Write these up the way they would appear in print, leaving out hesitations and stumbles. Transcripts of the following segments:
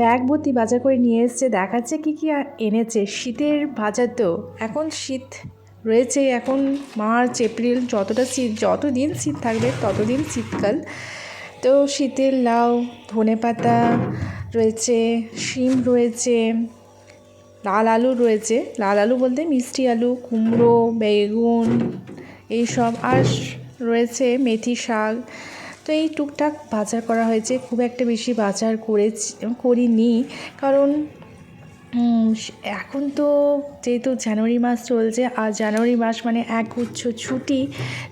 Bag ভর্তি বাজার করে নিয়ে এসছে, দেখাচ্ছে কী কী এনেছে। শীতের বাজার তো, এখন শীত রয়েছে, এখন মার্চ এপ্রিল যতদিন শীত থাকবে ততদিন শীতকাল। তো শীতের লাউ, ধনেপাতা রয়েছে, শিম রয়েছে, লাল আলু রয়েছে, লাল আলু বলতে মিষ্টি আলু, কুমড়ো, বেগুন এইসব, আর রয়েছে মেথি শাক। তো এই টুকটাক বাজার করা হয়েছে, খুব একটা বেশি বাজার করিনি, কারণ এখন তো যেহেতু জানুয়ারি মাস চলছে, আর জানুয়ারি মাস মানে একগুচ্ছ ছুটি।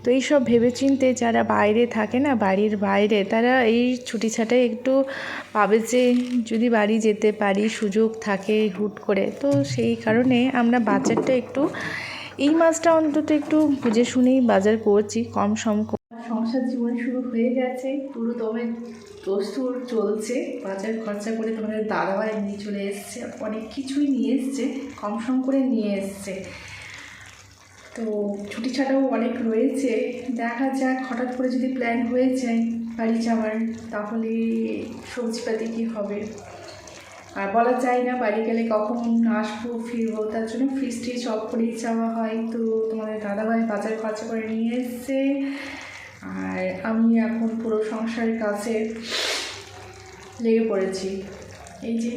তো এইসব ভেবেচিন্তে যারা বাইরে থাকে না, বাড়ির বাইরে, তারা এই ছুটি ছাটায় একটু ভাবে যে যদি বাড়ি যেতে পারি, সুযোগ থাকে হুট করে। তো সেই কারণে আমরা বাজারটা একটু এই মাসটা অন্তত একটু বুঝে শুনেই বাজার করছি, কম সম। সংসার জীবন শুরু হয়ে গেছে, পুরো দমে দস্তুর চলছে। বাজার খরচা করে তোমাদের দাদাভাই নিয়ে চলে এসছে, অনেক কিছুই নিয়ে এসছে, কম সম করে নিয়ে এসছে। তো ছুটি ছাটাও অনেক রয়েছে, দেখা যাক হঠাৎ করে যদি প্ল্যান হয়ে যায় বাড়ি যাওয়ার, তাহলে সবজিপাতি কী হবে আর বলা যায় না। বাড়ি গেলে কখন আসবো ফিরবো, তার জন্য ফ্রিজ ট্রিজ অফ করেই যাওয়া হয়। তো তোমাদের দাদাভাই বাজার খরচা করে নিয়ে এসছে, আর আমি এখন পুরো সংসারের কাছে লেগে পড়েছি। এই যে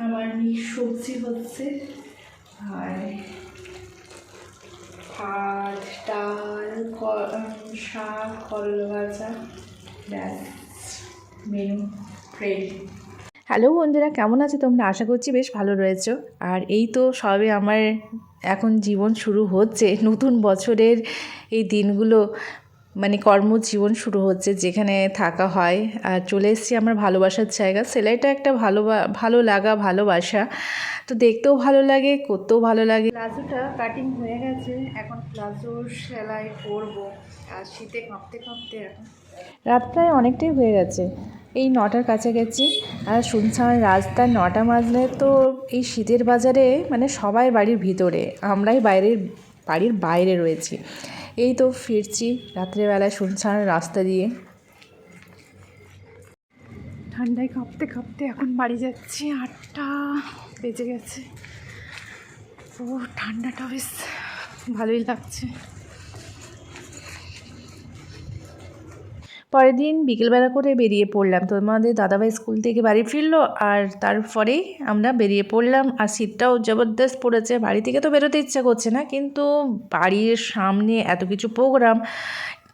আমার সবজি হচ্ছে, আর ভাত, ডাল, শাক, করলা ভাজা, ব্যাস মেনু রেডি। হ্যালো বন্ধুরা, কেমন আছো তোমরা? আশা করছি বেশ ভালো রয়েছো। আর এই তো সবে আমার এখন জীবন শুরু হচ্ছে, নতুন বছরের এই দিনগুলো, মানে কর্মজীবন শুরু হচ্ছে, যেখানে থাকা হয়। আর চলে এসেছি আমার ভালোবাসার জায়গা। সেলাইটা একটা ভালো লাগা, ভালোবাসা। তো দেখতেও ভালো লাগে, করতেও ভালো লাগে। প্লাজোটা কাটিং হয়ে গেছে, এখন প্লাজোর সেলাই করবো। আর শীতে কাঁপতে কাঁপতে এখন রাত প্রায় অনেকটাই হয়ে গেছে, এই 9টার কাছাকাছি। আর শুনছান রাস্তা 9টা বাজলে তো এই শীতের বাজারে মানে সবাই বাড়ির ভিতরে, আমরাই বাড়ির বাইরে রয়েছি। এই তো ফিরছি রাত্রেবেলায় শুনছান রাস্তা দিয়ে, ঠান্ডায় কাঁপতে কাঁপতে এখন বাড়ি যাচ্ছি। 8টা বেজে গেছে। ও ঠান্ডাটা বেশ ভালোই লাগছে। পরের দিন বিকেলবেলা করে বেরিয়ে পড়লাম, তোমাদের দাদাভাই স্কুল থেকে বাড়ি ফিরলো, আর তারপরেই আমরা বেরিয়ে পড়লাম। আর শীতটাও জবরদস্ত পড়েছে, বাড়ি থেকে তো বেরোতে ইচ্ছা করছে না, কিন্তু বাড়ির সামনে এত কিছু প্রোগ্রাম,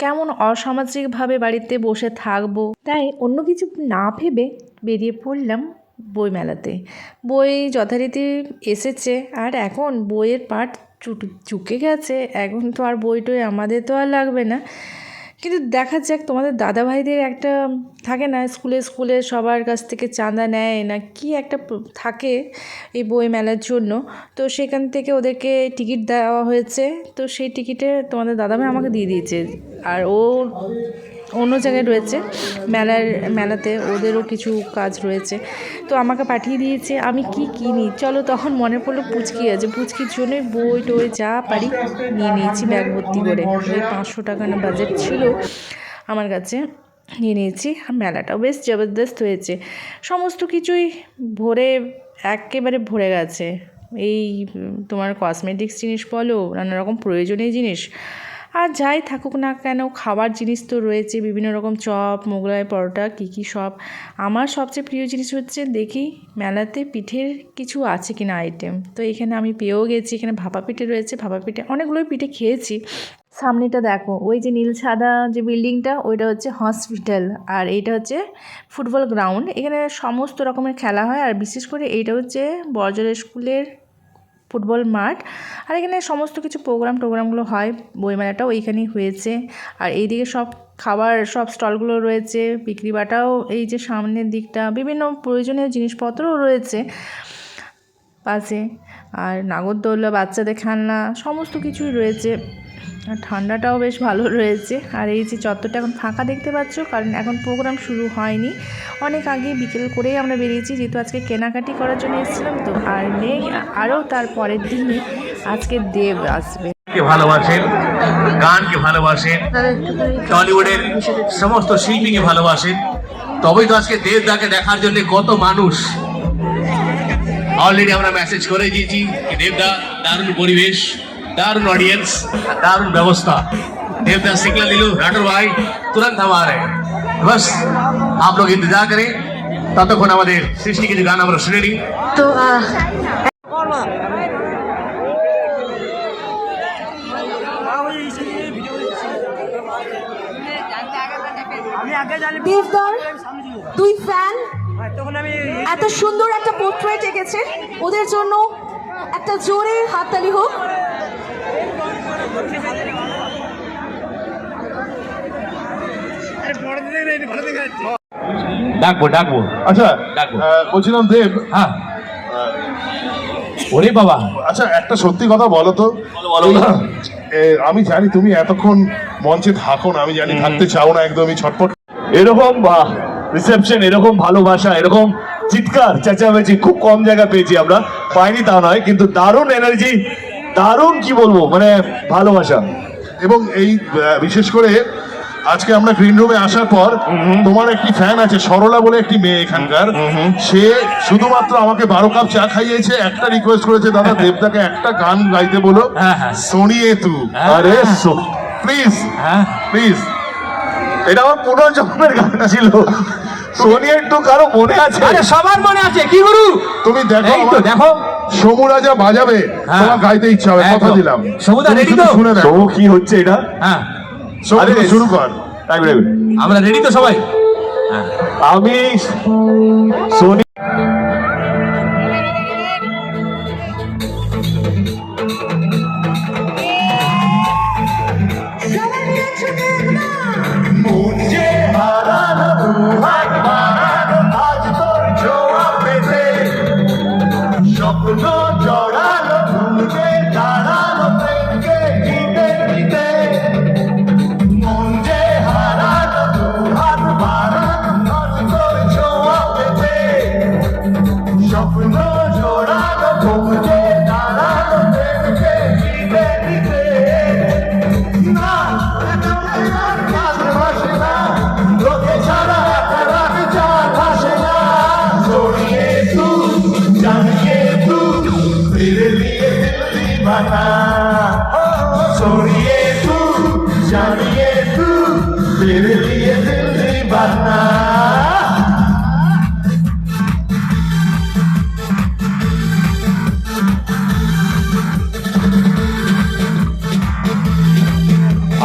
কেমন অসামাজিকভাবে বাড়িতে বসে থাকবো, তাই অন্য কিছু না ভেবে বেরিয়ে পড়লাম বইমেলাতে। বই যথারীতি এসেছে, আর এখন বইয়ের পাট চুকে গেছে, এখন তো আর বইটই আমাদের তো আর লাগবে না। কিন্তু দেখা যাক, তোমাদের দাদাভাইদের একটা থাকে না, স্কুলে সবার কাছ থেকে চাঁদা নেয় না কি একটা থাকে এই বই মেলার জন্য। তো সেখান থেকে ওদেরকে টিকিট দেওয়া হয়েছে, তো সেই টিকিটে তোমাদের দাদাভাই আমাকে দিয়ে দিয়েছে। আর ও অন্য জায়গায় রয়েছে মেলাতে, ওদেরও কিছু কাজ রয়েছে, তো আমাকে পাঠিয়ে দিয়েছে। আমি কি কিনি চলো, তখন মনে পড়লো পুচকি আছে, পুচকির জন্যই বই টই যা পারি নিয়ে নিয়েছি ব্যাগ ভর্তি করে। ওই 500 টাকা না বাজেট ছিল আমার কাছে, নিয়ে নিয়েছি। আর মেলাটাও বেশ জবরদস্ত হয়েছে, সমস্ত কিছুই একেবারে ভরে গেছে। এই তোমার কসমেটিক্স জিনিস বলো, নানা রকম প্রয়োজনীয় জিনিস, আর যাই থাকুক না কেন, খাবার জিনিস তো রয়েছে, বিভিন্ন রকম চপ, মোগলাই, পরোটা, কী সব। আমার সবচেয়ে প্রিয় জিনিস হচ্ছে দেখি মেলাতে পিঠের কিছু আছে কিনা আইটেম। তো এখানে আমি পেয়েও গেছি, এখানে ভাপা পিঠে রয়েছে, ভাপা পিঠে অনেকগুলোই পিঠে খেয়েছি। সামনেটা দেখো, ওই যে নীল সাদা যে বিল্ডিংটা, ওইটা হচ্ছে হসপিটাল, আর এইটা হচ্ছে ফুটবল গ্রাউন্ড। এখানে সমস্ত রকমের খেলা হয়, আর বিশেষ করে এইটা হচ্ছে বড়জোর স্কুলের ফুটবল মাঠ। আর এখানে সমস্ত কিছু টোগ্রামগুলো হয়, বইমেলাটাও এইখানেই হয়েছে। আর এইদিকে সব খাবার সব স্টলগুলো রয়েছে, বিক্রি বাটাও এই যে সামনের দিকটা, বিভিন্ন প্রয়োজনীয় জিনিসপত্রও রয়েছে পাশে। আর নাগরদোল্লা, বাচ্চাদের খেলনা, সমস্ত কিছুই রয়েছে। আর ঠান্ডাটাও বেশ ভালো রয়েছে। আর এই যে চত্বরটা এখন ফাঁকা দেখতে পাচ্ছ, কারণ এখন প্রোগ্রাম শুরু হয়নি, অনেক আগে বিকেল করেই আমরা বেরিয়েছি, যেহেতু আজকে কেনাকাটি করার জন্য এসেছিলাম। তো আর নেই, আরও তার পরের দিনে আজকে দেব আসবে। ভালোবাসেন, গানকে ভালোবাসেন, টলিউডের সমস্ত শিল্পীকে ভালোবাসেন, তবেই তো আজকে দেবদাকে দেখার জন্য কত মানুষ। অলরেডি আমরা মেসেজ করে দিয়েছি कि देवदा दारुण পরিবেশ, दारुण ऑडियंस, दारुण व्यवस्था। देवदा सिग्नल ले लो राठौर भाई, तुरंत हम आ रहे हैं। बस आप लोग इंतजार करें, ততক্ষণ আমাদের সৃষ্টি কিছু গান আমরা শুনে নিই। তো দেবদার দুই ফ্যান এত সুন্দর একটা পোর্ট্রেট এঁকেছে, ওদের জন্য একটা জোরে হাততালি হোক। ডাকবো ডাকবো। আচ্ছা ডাকবো। বলছিলাম দেব, হ্যাঁ ওরে বাবা, আচ্ছা একটা সত্যি কথা বলো তো। বলো, বলো। আমি জানি তুমি এতক্ষণ মঞ্চে থাকো না, আমি জানি থাকতে চাও না একদমই, ছটফট। এরকম রিসেপশন, এরকম ভালোবাসা, এরকম চিৎকার চেঁচামেচি খুব কম জায়গা পেয়েছি আমরা, পাইনি তা নয়, কিন্তু দারুণ এনার্জি, দারুণ কি বলবো, মানে ভালোবাসা। এবং এই বিশেষ করে আজকে আমরা গ্রিন রুমে আসার পর তোমার একটি ফ্যান আছে সরলা বলে একটি মেয়ে এখানকার, সে শুধুমাত্র আমাকে 12 কাপ চা খাইয়েছে, একটা রিকোয়েস্ট করেছে দাদা দেবদাকে একটা গান গাইতে বলো, সোনিয়ে তু। আরে প্লিজ হ্যাঁ প্লিজ। এটা আমার পুনর্জন্মের গান ছিল। সোনিয়া একটু কারো মনে আছে? আরে সবার মনে আছে কি গুরু। তুমি দেখো, এই তো দেখো সমু রাজা বাজাবে, তোমার গাইতে ইচ্ছা হবে, কথা একদম। দিলাম। সমুদা তুমি ready শুধু তো? শুনে দেখো। সমু কি হচ্ছে এটা? হ্যাঁ সমু, আরে তুমি শুরু কর। আমরা রেডি তো সবাই? আমি সোনি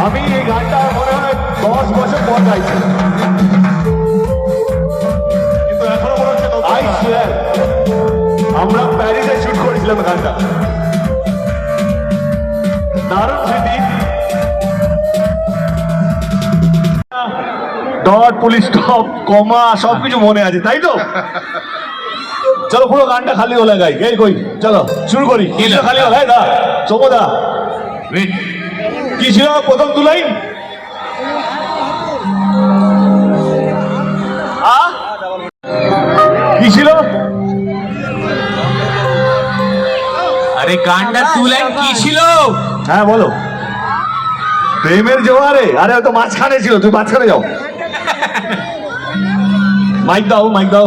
আমি এই গানটা মনে হয় 10 বছর পর গাইছি, কিন্তু এখনো মনে হচ্ছে নতুন আই গান। সুয়ার। আমরা প্যারিসে শুট করেছিলাম গানটা, দারুণ স্মৃতি। ডট, পুলিশ স্টপ, কমা সবকিছু মনে আছে, তাই তো? চলো পুরো গানটা খালি হলে গাই, এই কই চলো শুরু করি। খালি হলে দা সমদা ওয়েট, কি ছিল প্রথম দু লাইন? কি ছিল? আরে গানটা টু লাইন কি ছিল? হ্যাঁ বলো। প্রেমের জোয়ারে, আরে তো মাঝখানে ছিল, তুই মাঝখানে যাও। মাইক দাও, মাইক দাও,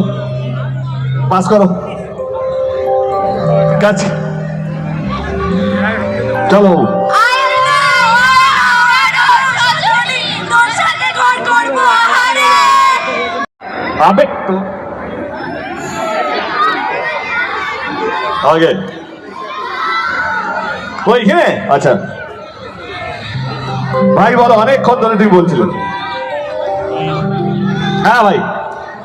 পাস করো কাজ। চলো আবেগ তো আগে ওইখানে। আচ্ছা ভাই বলো, অনেকক্ষণ ধরে তুই বলছিল। হ্যাঁ ভাই,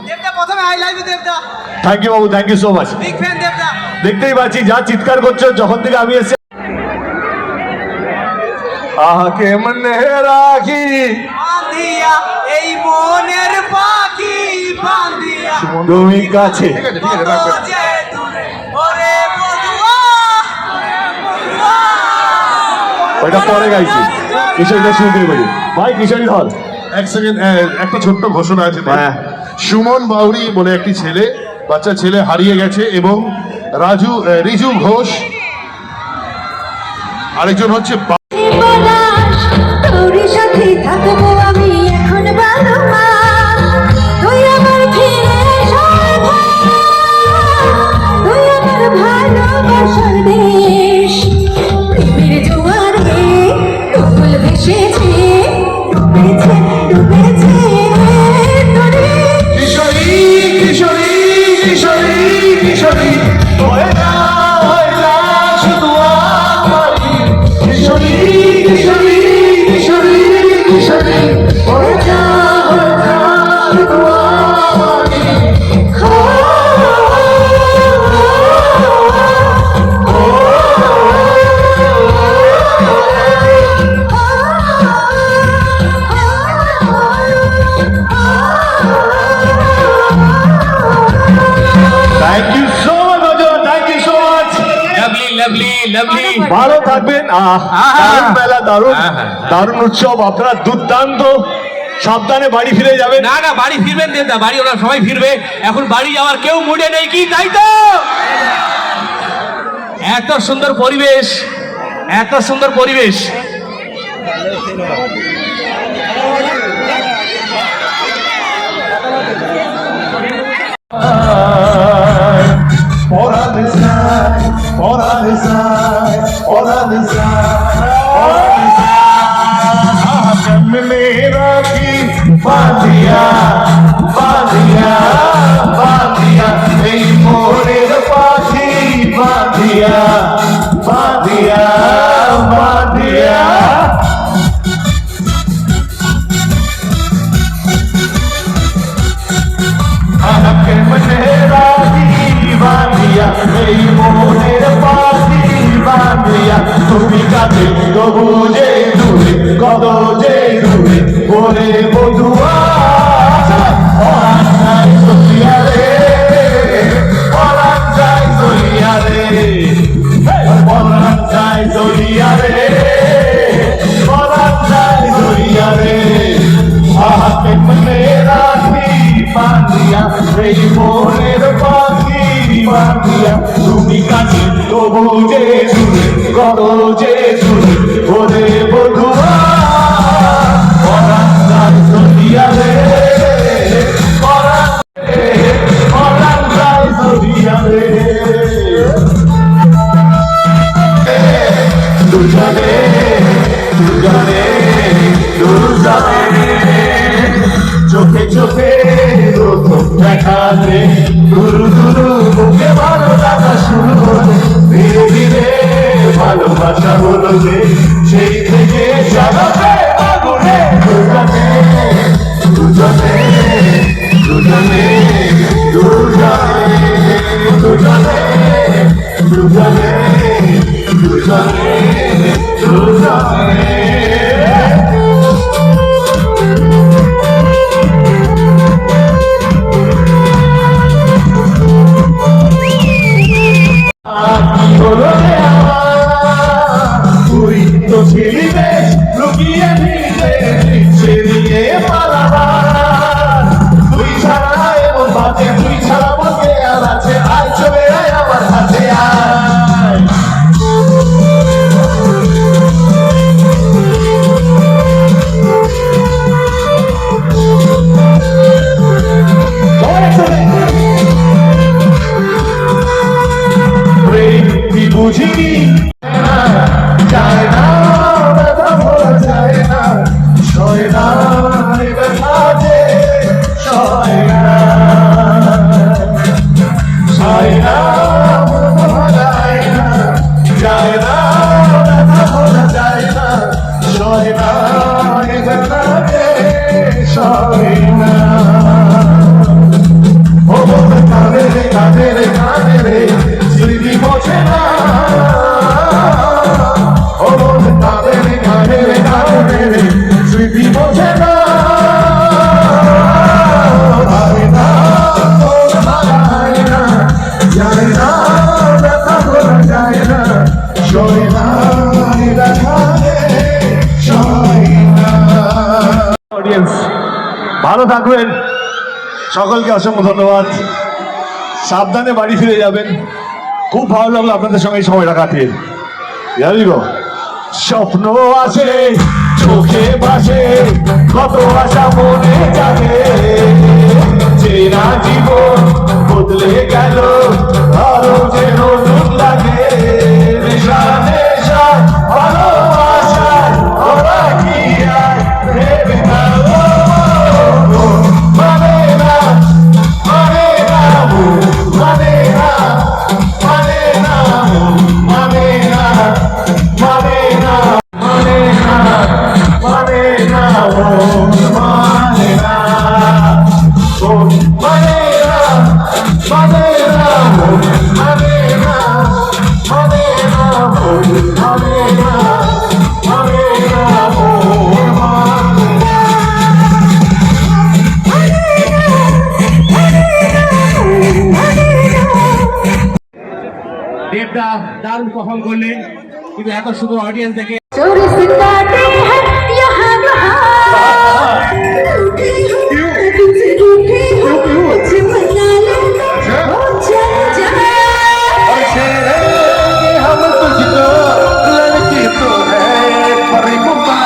দেবদা প্রথমে আই লাভ ইউ দেবদা, থ্যাংক ইউ বাবু, thank you so much. Big fan দেবদা। দেখতেই পাচ্ছি যা চিৎকার করছো যখন থেকে আমি এসে। আহাকে মনে রাখি বাঁধিয়া এই মনের পাখি বাঁধিয়া তুমি কাছে। ঠিক আছে, ঠিক আছে, রাখবে। কত যে দূরে, ওরে বধুয়া, ওইটা পরে গাইছি, কিশোরীটা শুরু করে বলি। ভাই কিশোরী ধর। এক সেকেন্ড, একটা ছোট্ট ঘোষণা আছে। হ্যাঁ। সুমন বাউরি বলে একটি ছেলে, বাচ্চা ছেলে হারিয়ে গেছে, এবং রিজু ঘোষ, আরেকজন হচ্ছে তোর সাথে থাকবো আমি এখন ভালো, তুই আমার কিশোরী হয় না শুধু আমারই কিশোরী কিশোরী কিশোরী কিশোরী হয় না শুধু আমারই thank you so much Ajay, thank you so much. Lovely lovely lovely ভালো থাকবেন। দারুণ মেলা, দারুণ দারুণ উৎসব, আপনারা দুর্দান্ত। সাবধানে বাড়ি ফিরে যাবেন। না না, বাড়ি ফিরবেন দেবদা, বাড়ি ওরা সবাই ফিরবে, এখন বাড়ি যাওয়ার কেউ মুডে নেই, কি তাই তো? এত সুন্দর পরিবেশ, এত সুন্দর পরিবেশ। বাঁধিয়া বাঁধিয়া বাঁধিয়া এই মোরের পাখি বাঁধিয়া বাঁধিয়া বাঁধিয়া আমাকে মনে রাখি বাঁধিয়া এই মোরের পাখি বাঁধিয়া তুমি কাছে তবু যে দূরে কত যে দূরে ওরে বধুয়া পরাণ যায় চলিয়া রে পরাণ যায় চলিয়া রে পরাণ যায় চলিয়া রে পরাণ যায় চলিয়া রে আহাকে মনে রাখি বাঁধিয়া এই মনের পাখি বাঁধিয়া তুমি কাছে তবু যে দূরে কত যে দূরে ওরে বধুয়া পরাণ যায় চলিয়া রে পরাণ যায় চলিয়া রে দুজনে দুজনে দুজনে চোখে চোখে দেখা রে দুরু দুরু বুকে ভালো লাগা শুরু হলো ধীরে ধীরে ভালোবাসা হলো যে সেই থেকে জানাবে আগুনে দুজনে দুজনে দুজনে দুজনে দুজনে দুজনে দুজনে দুজনে তুই তো ছিলি বেশ লুকিয়ে ফিরে ইচ্ছে নিয়ে পালাবার তুই ছাড়া এমন বাজে তুই ছাড়া বলতে আর আছে আয় চলে আয় আমার হাতে আয় বুঝিনি যায় না ব্যথা বলা যায় না সয় না ব্যথা যে সয় না সয় না বলা যায় না যায় না ব্যথা বলা যায় না সয় না ব্যথা যে সয় না ও বলে কাঁদে রে কাঁদে রে কাঁদে রে স্মৃতি মোছে না ও বলে কাঁদে রে কাঁদে রে কাঁদে রে স্মৃতি মোছে না যায় না তোর যায় না যায় না ব্যথা করা যায় না সয় না ব্যথা সয় না। অডিয়েন্স ভালো থাকবেন, সকলকে অসংখ্য ধন্যবাদ। সাবধানে বাড়ি ফিরে যাবেন। খুব ভালো লাগলো আপনাদের সঙ্গে এই সময়টা কাটিয়ে। স্বপ্ন আছে চোখে ভাসে কত আশা মনে জাগে চেনা জীবন বদলে গেল আরো যে নতুন লাগে নেশা নেশা ভালোবাসা ওরা কি আর ভেবে না মানে না মানে না মানে না দেবদা দারুণ পারফর্ম করলেন, কিন্তু এত সুন্দর অডিয়েন্স দেখে चोर सिंगाते हैं यहाँ वहाँ तुमसे रूठे हो मुझे मना लेना हो चल जा हम तुझको लड़की तो है परी कुमा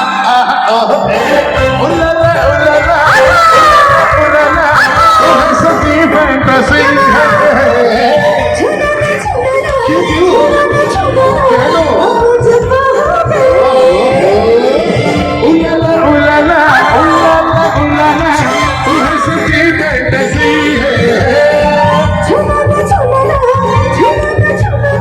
उलाला उलाला उलाला वो है सभी फैंटेसी है मुझे पावे उलाला उलाला उलाला उलाला वो है सभी फैंटेसी है झूमना झूमना झूमना झूमना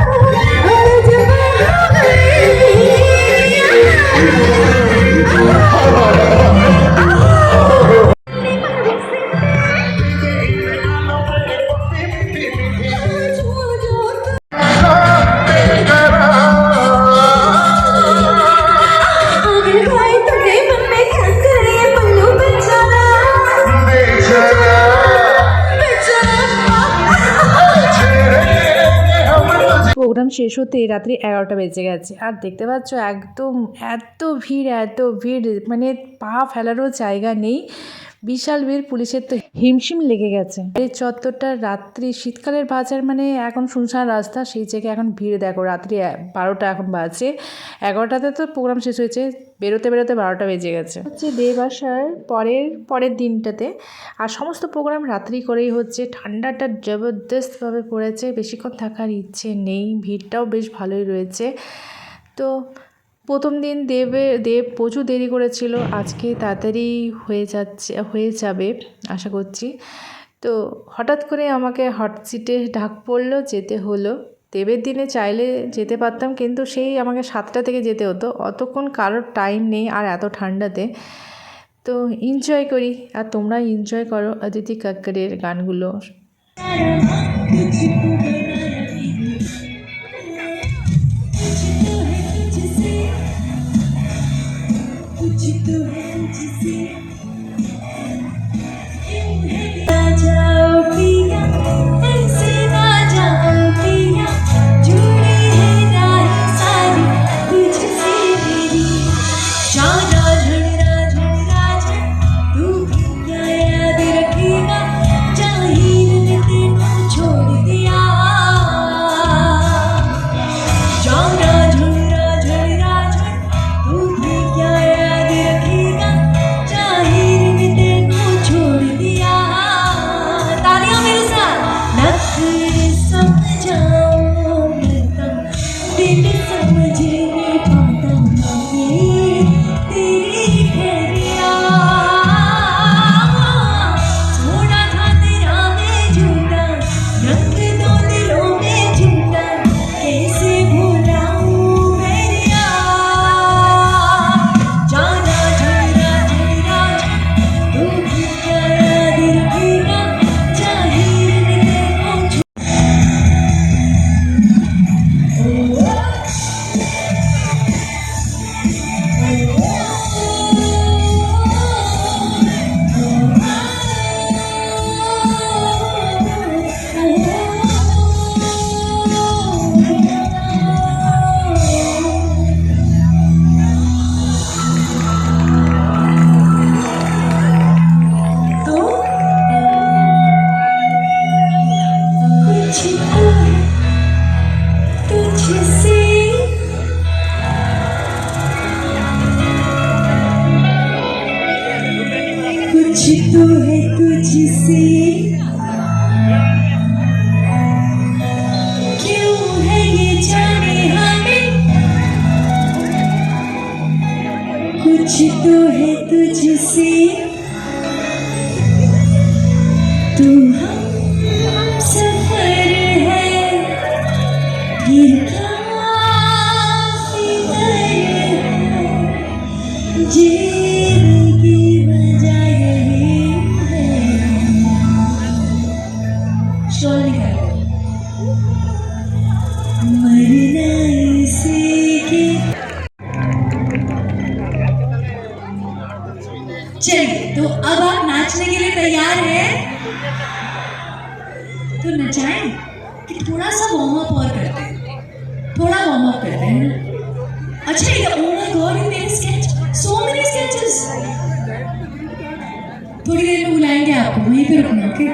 आज आगे भाई तेरे मन में क्या करे पल्लू बेचारा बेचारा প্রোগ্রাম শেষ হতে রাত্রি 11টা বেজে গেছে, আর দেখতে পাচ্ছ একদম এত ভিড় মানে পা ফেলারও জায়গা নেই, বিশাল ভিড়। পুলিশের তো হিমশিম লেগে গেছে। এই চত্বরটা রাত্রি শীতকালের বাজার মানে এখন শুনশান রাস্তা, সেই জায়গায় এখন ভিড় দেখো। রাত্রি 12টা এখন বাজে, 11টাতে তো প্রোগ্রাম শেষ হয়েছে, বেরোতে 12টা বেজে গেছে। হচ্ছে দেব আসার পরের দিনটাতে, আর সমস্ত প্রোগ্রাম রাত্রি করেই হচ্ছে। ঠান্ডাটা জবরদস্তভাবে পড়েছে, বেশিক্ষণ থাকার ইচ্ছে নেই, ভিড়টাও বেশ ভালোই রয়েছে। তো প্রথম দিন দেব প্রচুর দেরি করেছিল, আজকে তাড়াতাড়ি হয়ে যাবে আশা করছি। তো হঠাৎ করে আমাকে হট সিটে ঢাক পড়লো, যেতে হলো। দেবের দিনে চাইলে যেতে পারতাম, কিন্তু সেই আমাকে 7টা থেকে যেতে হতো, অতক্ষণ কারোর টাইম নেই আর এত ঠান্ডাতে। তো এনজয় করি, আর তোমরা এনজয় করো অদিতি কাক্করের গানগুলো। कुछ तो है तुझसे, क्यों है ये जाने हमें, कुछ तो है तुझसे, तू हम सफर है, ये काफी है, जीने की वजह यही है। शॉल निकालो, मरना इसी के। चलिए, तो अब आप नाचने के लिए तैयार हैं? तो नचाएं कि थोड़ा सा वार्म अप और करते हैं? थोड़ा वार्म अप करते हैं। अच्छा ये ओ माय गॉड ये मेरे स्केच सो मेनी स्केचेस। थोड़ी देर में बुलाएंगे आपको, वहीं पे रुकना, okay?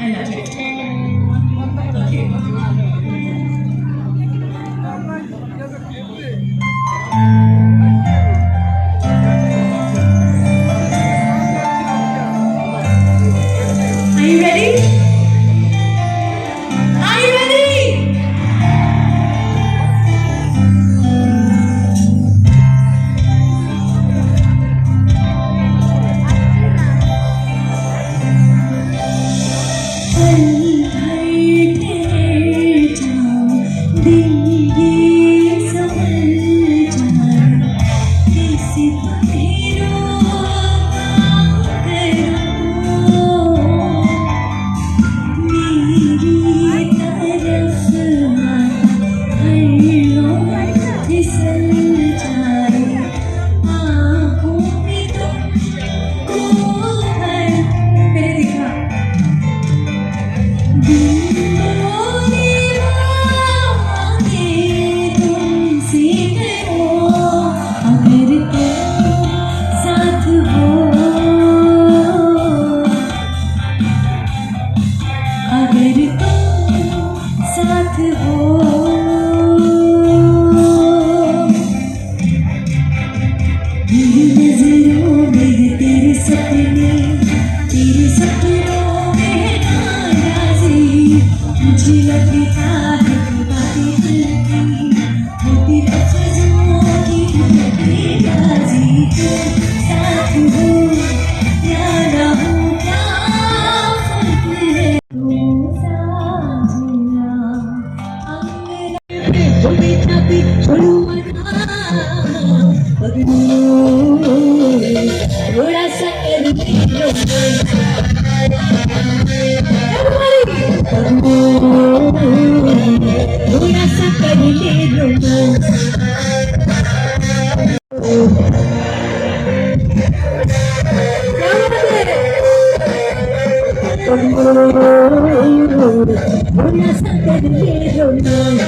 I love it. Okay Are you ready? Are you ready? थोड़ा सा कर ले रोमांस।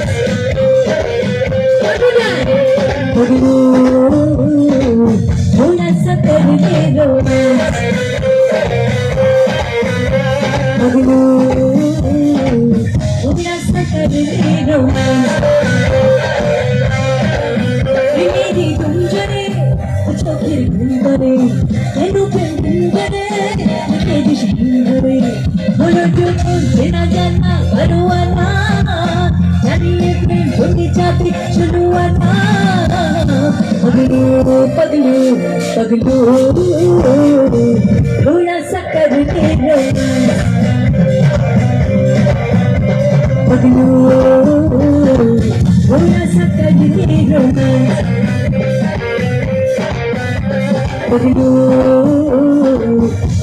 थोड़ा सा कर ले रोमांस। थोड़ा सा कर ले रोमांस। मेरी गुंजरे चोखे गुंजरे तेनु पे गुंजरे तेरी गुंजरे बोलो जो तेरा जाना परवाना जानिए प्रेम होनी चाहती शुरुआना पगलू पगलू पगलू थोड़ा सा कर ले रोमांस। पगलू थोड़ा सा कर ले रोमांस। पगलू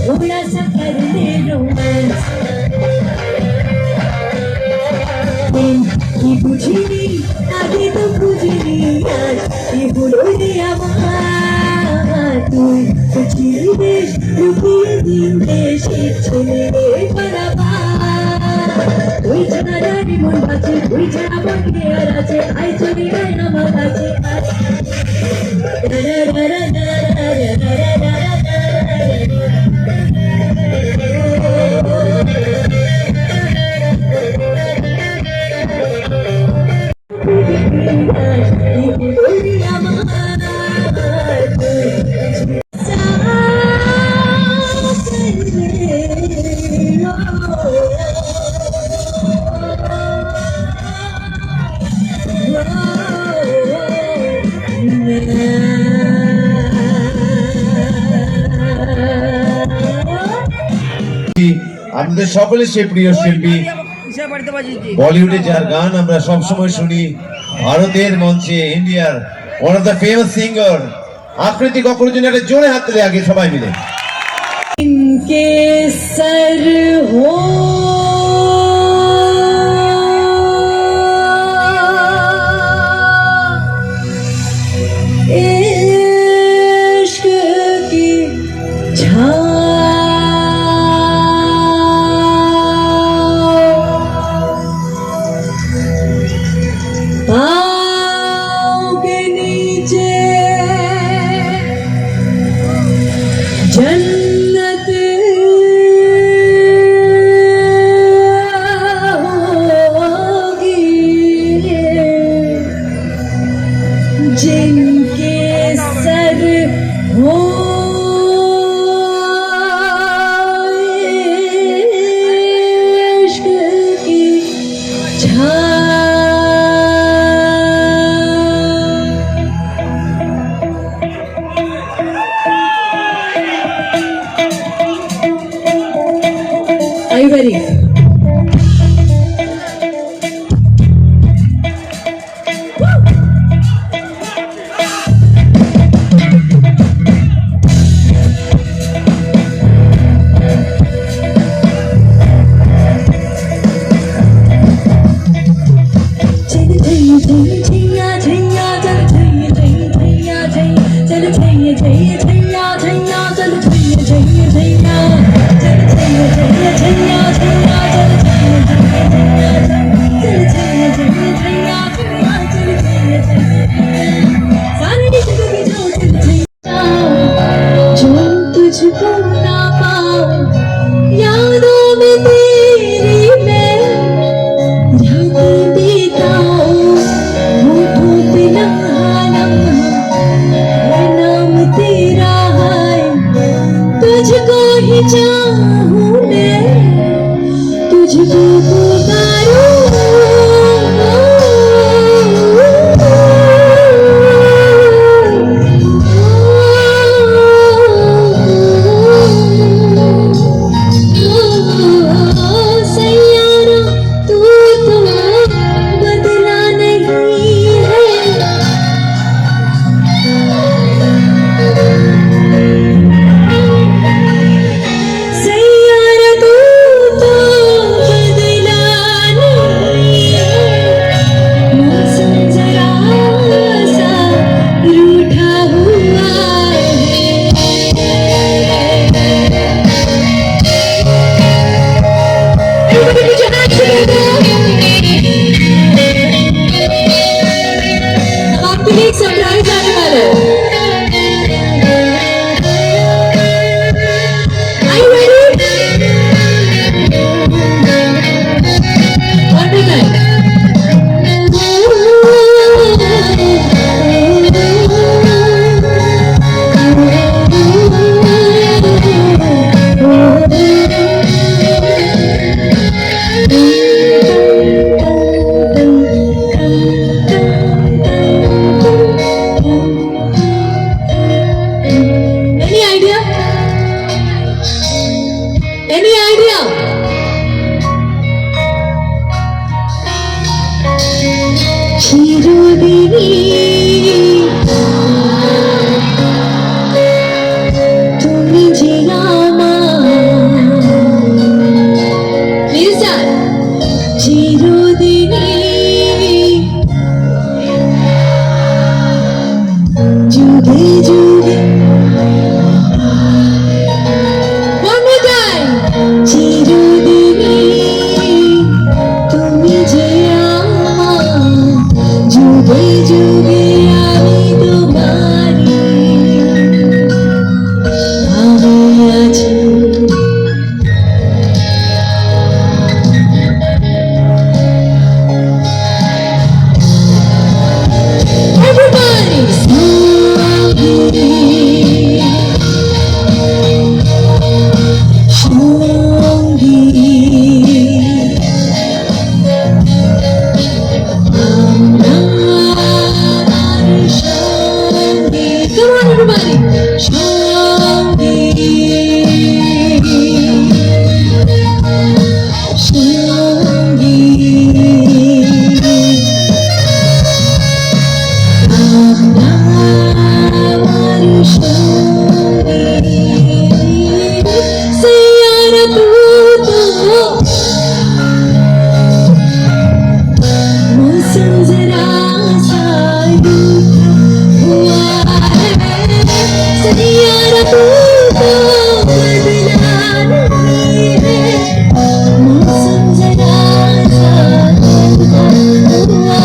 थोड़ा सा कर ले रोमांस। কি বুঝিনি আগে তো বুঝিনি আজ কি হলো রে আমার তুই বুঝিনি বেশ লুকিয়ে দিন দেশে ছেলে পারাবার তুই ছাড়া জানি মন আছে তুই ছাড়া মন কে আর আছে আই চলি আয় আমার কাছে আমাদের সকলের সেই প্রিয় শিল্পী বলিউডে যার গান আমরা সব সময় শুনি ভারতের মঞ্চে ইন্ডিয়ার one of the famous singer আকৃতি কখনো যেন একটা জোরে হাত তুলে আগে সবাই মিলে इनके सर हो इश्क की छाँव Are you ready? तुझको ना पाऊं यादों में तेरी मैं रातें बिताऊं होठों पे लम्हा लम्हा है नाम तेरा है तुझको ही चाहूं मैं तुझको पुकारूं Any idea? চিরদিনই তুমি যে আমার চিরদিনই যুগে যুগে চিরদিনই তুমি যে আমার যুগে যুগে আমি তোমারই আমি আছি Everybody Come on, everybody! Shanti, Shanti, Amari Shanti, Sayara tudo, mosam zara saidu. Sayara tu to badla nahi hai मौसम जरा सा हुआ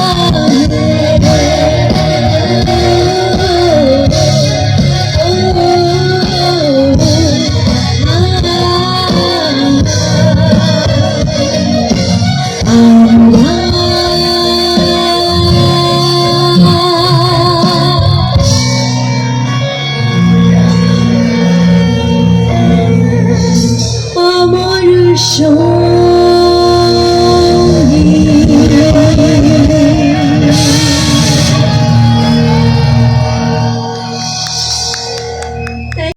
আমার